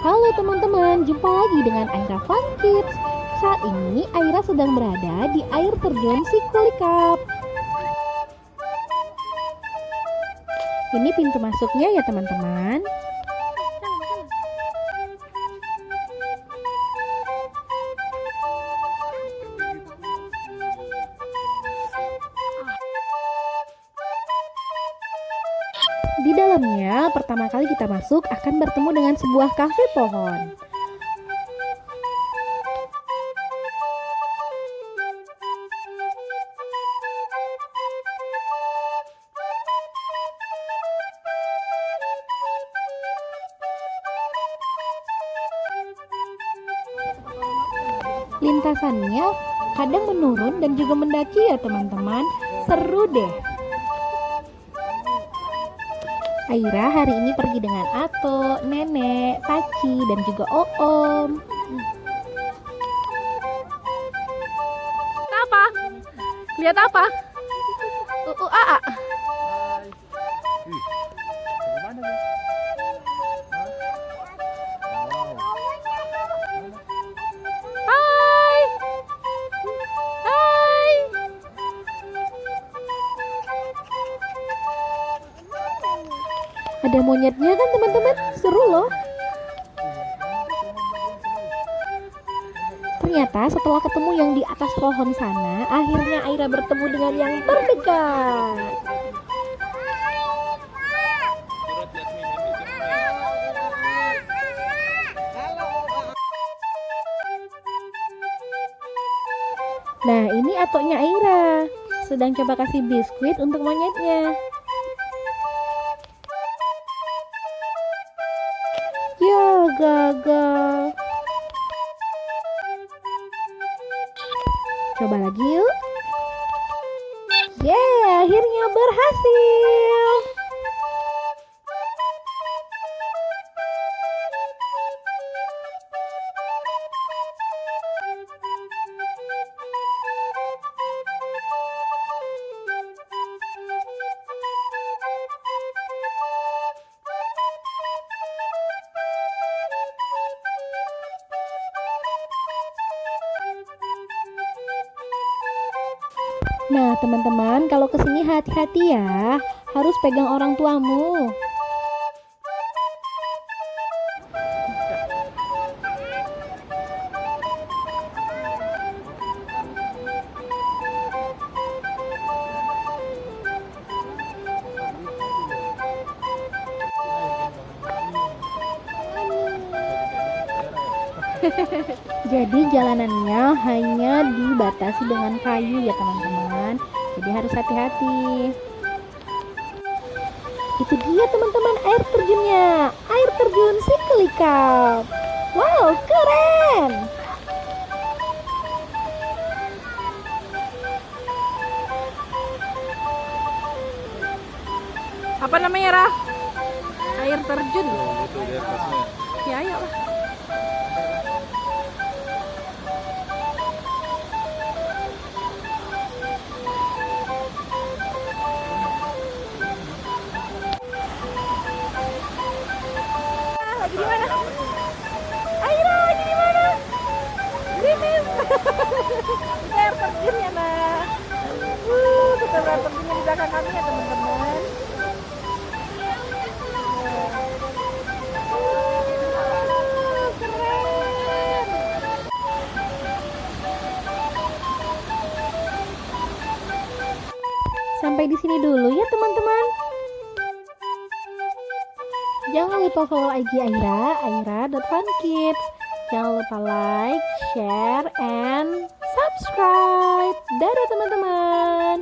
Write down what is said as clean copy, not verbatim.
Halo teman-teman, jumpa lagi dengan Aira Fun Kids. Saat ini Aira sedang berada di air terjun Sikulikap. Ini pintu masuknya ya teman-teman. Di dalamnya, pertama kali kita masuk akan bertemu dengan sebuah kafe pohon. Lintasannya kadang menurun dan juga mendaki ya teman-teman. Seru deh. Aira hari ini pergi dengan Ato, Nenek, Taci, dan juga Oom. Apa? Lihat apa? Aa. Hai. Hai. Ada monyetnya kan teman-teman? Seru loh. Ternyata setelah ketemu yang di atas pohon sana, akhirnya Aira bertemu dengan yang terdekat. Nah, ini atoknya Aira. Sedang coba kasih biskuit untuk monyetnya. Ya, gagal. Coba lagi yuk. Yeay, akhirnya berhasil. Nah, teman-teman, kalau kesini hati-hati ya. Harus pegang orang tuamu. Jadi jalanannya hanya dibatasi dengan kayu ya teman-teman. Jadi harus hati-hati. Itu dia teman-teman air terjunnya. Air terjun Sikulikap. Wow, keren. Apa namanya, Rah? Air terjun. Ya, ayo lah. Lagi di mana? Aira, lagi di mana? Sini. Air terjunnya, nah. Kita air terjunnya di belakang kami ya, teman-teman. Keren. Sampai di sini dulu ya, teman-teman. Jangan lupa follow IG Aira, aira.funkids. Jangan lupa like, share, and subscribe. Dadah teman-teman.